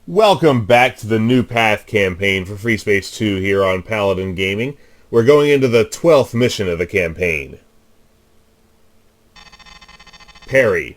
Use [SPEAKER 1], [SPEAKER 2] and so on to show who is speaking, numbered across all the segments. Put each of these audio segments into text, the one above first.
[SPEAKER 1] Welcome back to the New Path campaign for Freespace 2 here on Paladin Gaming. We're going into the 12th mission of the campaign. Parry.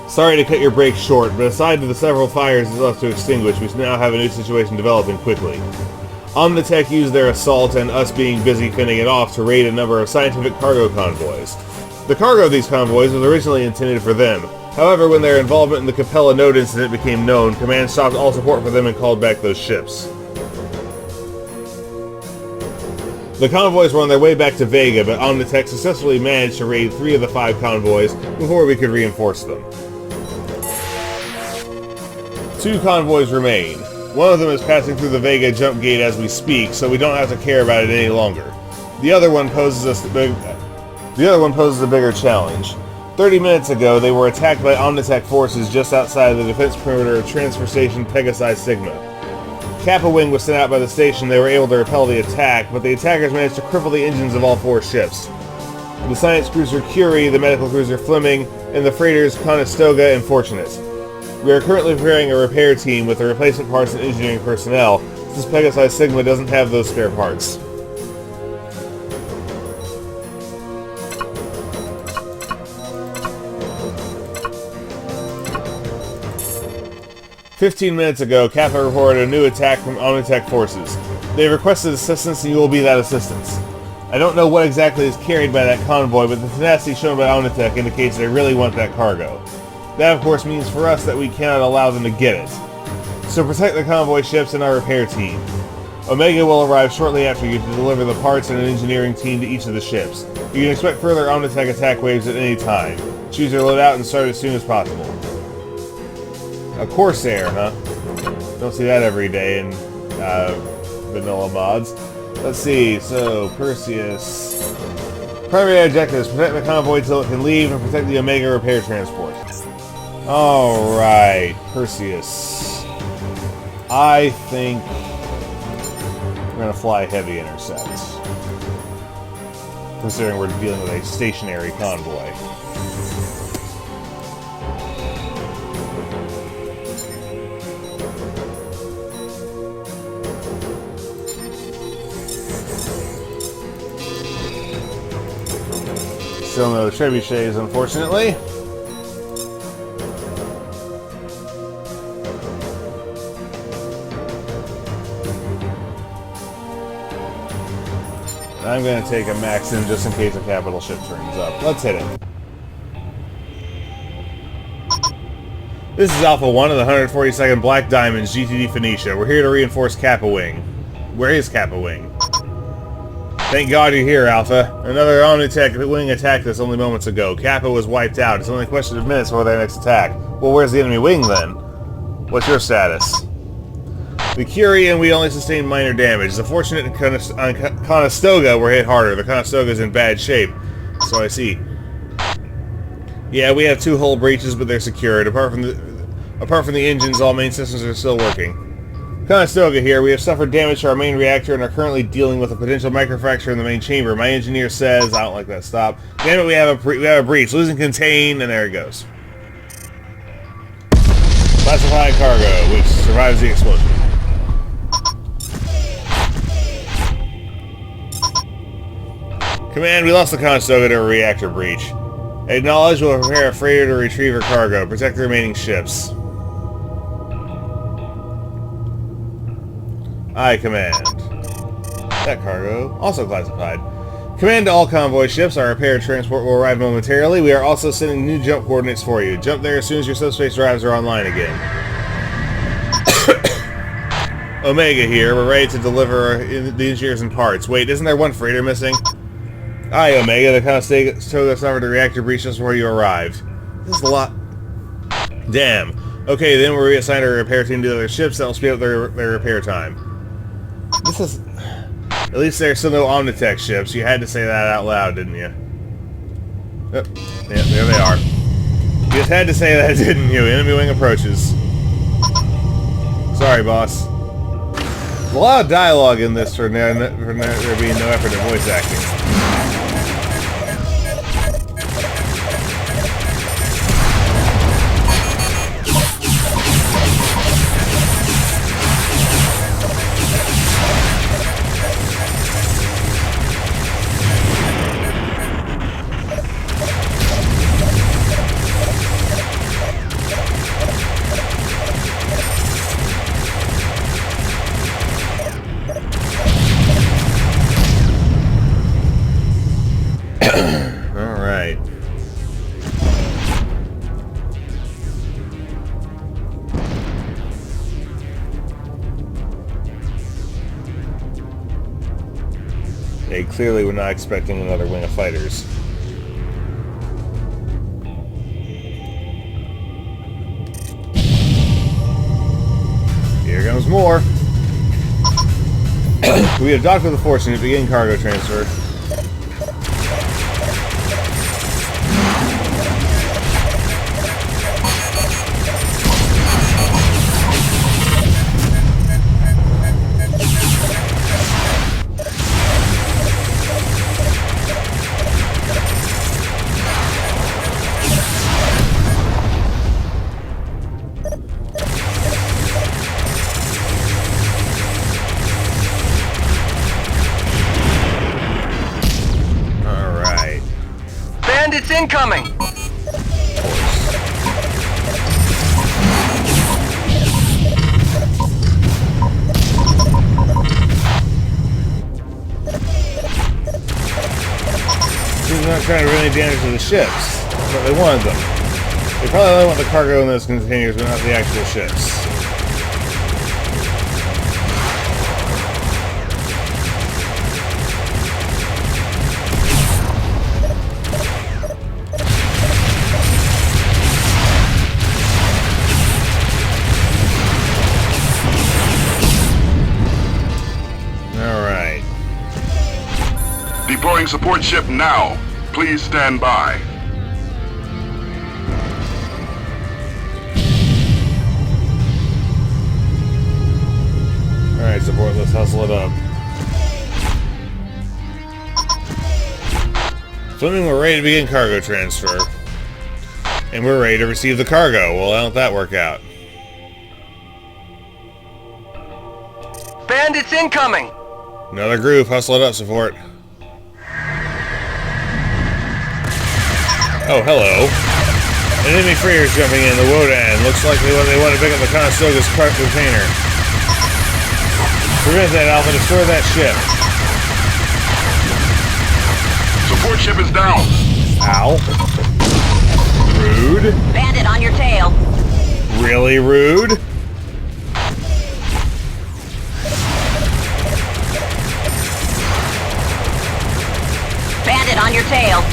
[SPEAKER 1] Sorry to cut your break short, but aside to the several fires left to extinguish, we now have a new situation developing quickly. OmniTech used their assault and us being busy fending it off to raid a number of scientific cargo convoys. The cargo of these convoys was originally intended for them. However, when their involvement in the Capella node incident became known, Command stopped all support for them and called back those ships. The convoys were on their way back to Vega, but OmniTech successfully managed to raid 3 of the 5 convoys before we could reinforce them. 2 convoys remain. One of them is passing through the Vega jump gate as we speak, so we don't have to care about it any longer. The other one poses a bigger challenge. 30 minutes ago, they were attacked by OmniTech forces just outside of the defense perimeter of transfer station Pegasi Sigma. Kappa Wing was sent out by the station. They were able to repel the attack, but the attackers managed to cripple the engines of all 4 ships. The science cruiser Curie, the medical cruiser Fleming, and the freighters Conestoga and Fortunate. We are currently preparing a repair team with the replacement parts and engineering personnel, since Pegasi Sigma doesn't have those spare parts. "15 minutes ago, Kappa reported a new attack from OmniTech forces. They requested assistance and you will be that assistance. I don't know what exactly is carried by that convoy, but the tenacity shown by OmniTech indicates they really want that cargo. That of course means for us that we cannot allow them to get it. So protect the convoy ships and our repair team. Omega will arrive shortly after you to deliver the parts and an engineering team to each of the ships. You can expect further OmniTech attack waves at any time. Choose your loadout and start as soon as possible." A Corsair, huh? Don't see that every day in vanilla mods. Let's see, so Perseus. Primary objectives: protect the convoy till it can leave and protect the Omega repair transport. Alright, Perseus. I think we're going to fly heavy intercept, considering we're dealing with a stationary convoy. Still no trebuchets, unfortunately. I'm going to take a Maxim just in case a capital ship turns up. Let's hit it. This is Alpha 1 of the 142nd Black Diamonds, GTD Phoenicia. We're here to reinforce Kappa Wing. Where is Kappa Wing? Thank God you're here, Alpha. Another OmniTech wing attacked us only moments ago. Kappa was wiped out. It's only a question of minutes before their next attack. Well, where's the enemy wing, then? What's your status? The Curie and we only sustained minor damage. The Fortunate and Conestoga were hit harder. The Conestoga's in bad shape. So I see. Yeah, we have 2 hull breaches, but they're secured. Apart from the engines, all main systems are still working. Conestoga here. We have suffered damage to our main reactor and are currently dealing with a potential microfracture in the main chamber. My engineer says, I don't like that, stop. Damn it, we have a breach. Losing contain, and there it goes. Classified cargo, which survives the explosion. Command, we lost the Conestoga to a reactor breach. Acknowledge, we'll prepare a freighter to retrieve her cargo. Protect the remaining ships. Aye, Command. That cargo, also classified. Command to all convoy ships, our repair transport will arrive momentarily. We are also sending new jump coordinates for you. Jump there as soon as your subspace drives are online again. Omega here, we're ready to deliver the engineers and parts. Wait, isn't there one freighter missing? Aye, Omega, the Conestoga suffered a reactor breach just before you arrived. This is a lot. Damn. Okay, then we'll reassign our repair team to other ships that will speed up their repair time. This is... At least there's still no OmniTech ships. You had to say that out loud, didn't you? Oh, yeah, there they are. You just had to say that, didn't you? Enemy wing approaches. Sorry, boss. There's a lot of dialogue in this for there being no effort at voice acting. They clearly were not expecting another wing of fighters. Here comes more. We have docked with the Fortune to begin cargo transfer.
[SPEAKER 2] Bandits incoming!
[SPEAKER 1] They're not trying to do any damage to the ships, but they wanted them. They probably only want the cargo in those containers, but not the actual ships.
[SPEAKER 3] Deploying support ship now. Please stand by.
[SPEAKER 1] Alright, support, let's hustle it up. Swimming, we're ready to begin cargo transfer. And we're ready to receive the cargo. Well, how did that work out?
[SPEAKER 2] Bandits incoming!
[SPEAKER 1] Another groove, hustle it up, support. Oh, hello. Enemy freighters jumping in, the Wodan. Looks like they want to pick up the Conestoga's container. Prevent that, Alpha. Destroy that ship.
[SPEAKER 3] Support ship is down.
[SPEAKER 1] Ow. Rude.
[SPEAKER 4] Bandit on your tail.
[SPEAKER 1] Really rude.
[SPEAKER 4] Bandit on your tail.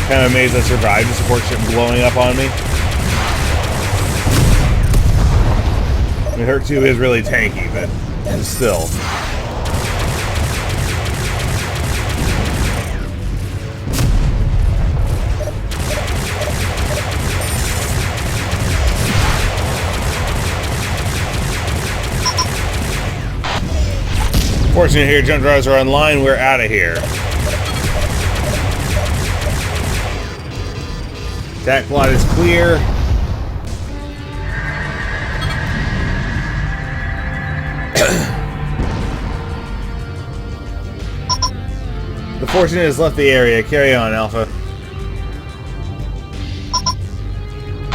[SPEAKER 1] Kind of amazed I survived the support ship blowing up on me. I mean, her 2 is really tanky, but still. Fortunate here, jump drives are online, we're out of here. Attack plot is clear. The Fortunate has left the area. Carry on, Alpha.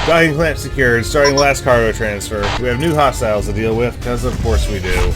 [SPEAKER 1] Docking clamp secured. Starting last cargo transfer. We have new hostiles to deal with, because of course we do.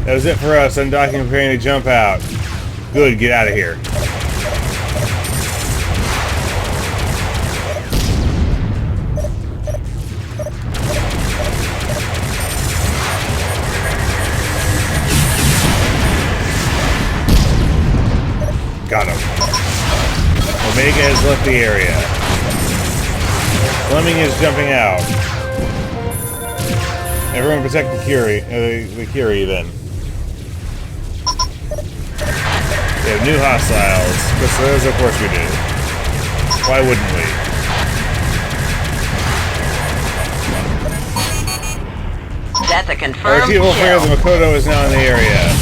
[SPEAKER 1] That was it for us. Undocking, preparing to jump out. Good, get out of here. Got him. Omega has left the area. Fleming is jumping out. Everyone protect the Curie then. We have new hostiles. Because of course we do. Why wouldn't we?
[SPEAKER 4] That's a confirmed
[SPEAKER 1] Our evil
[SPEAKER 4] kill.
[SPEAKER 1] figure, the Makoto, is now in the area.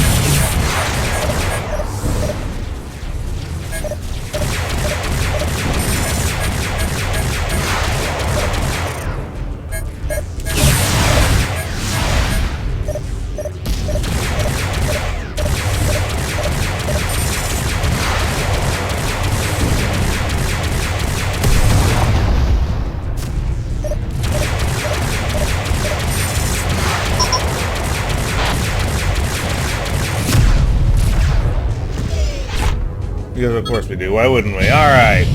[SPEAKER 1] Because of course we do. Why wouldn't we? Alright.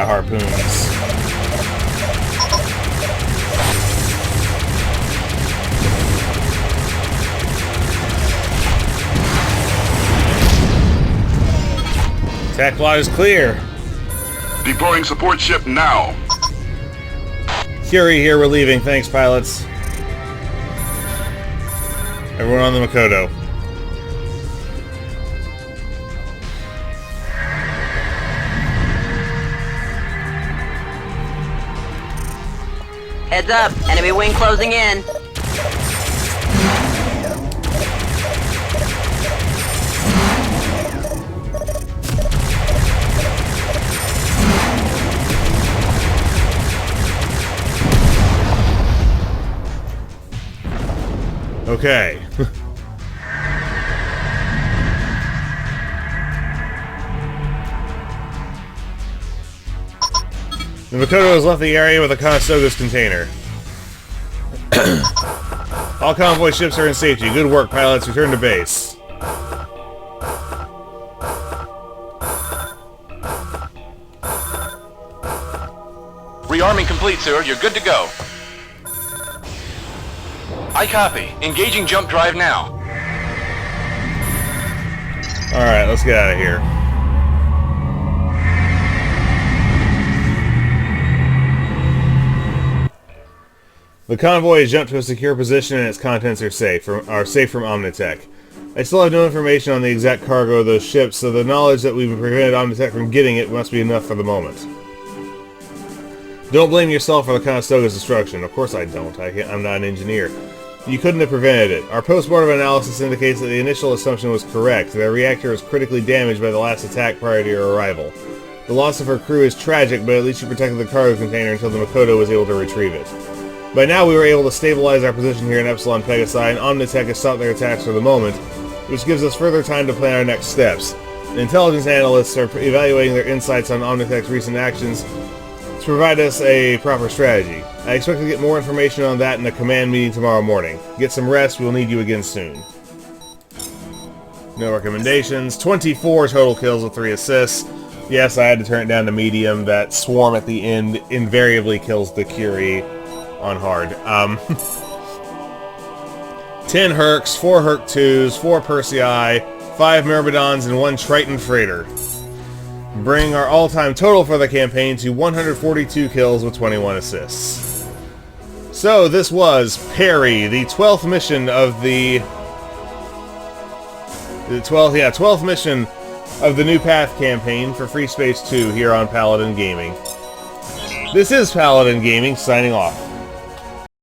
[SPEAKER 1] Harpoons. Attack lot is clear.
[SPEAKER 3] Deploying support ship now.
[SPEAKER 1] Curie here, we're leaving. Thanks, pilots. Everyone on the Makoto.
[SPEAKER 4] Heads up, enemy wing closing in.
[SPEAKER 1] Okay. The Makoto has left the area with a Conestoga's container. All convoy ships are in safety. Good work, pilots. Return to base.
[SPEAKER 5] Rearming complete, sir. You're good to go. I copy. Engaging jump drive now.
[SPEAKER 1] Alright, let's get out of here. The convoy has jumped to a secure position and its contents are safe from OmniTech. I still have no information on the exact cargo of those ships, so the knowledge that we've prevented OmniTech from getting it must be enough for the moment. Don't blame yourself for the Conestoga's destruction. Of course I don't. I'm not an engineer. You couldn't have prevented it. Our post-mortem analysis indicates that the initial assumption was correct. Their reactor was critically damaged by the last attack prior to your arrival. The loss of her crew is tragic, but at least you protected the cargo container until the Makoto was able to retrieve it. By now we were able to stabilize our position here in Epsilon Pegasi, and OmniTech has stopped their attacks for the moment, which gives us further time to plan our next steps. The intelligence analysts are evaluating their insights on OmniTech's recent actions to provide us a proper strategy. I expect to get more information on that in a command meeting tomorrow morning. Get some rest, we'll need you again soon. No recommendations. 24 total kills with 3 assists. Yes, I had to turn it down to medium. That swarm at the end invariably kills the Curie on hard. 10 Hercs, 4 Herc 2s, 4 Persei, 5 Myrmidons, and 1 Triton freighter. Bring our all-time total for the campaign to 142 kills with 21 assists. So this was Parry, the 12th mission of the 12th mission of the New Path campaign for Freespace 2 here on Paladin Gaming. This is Paladin Gaming signing off.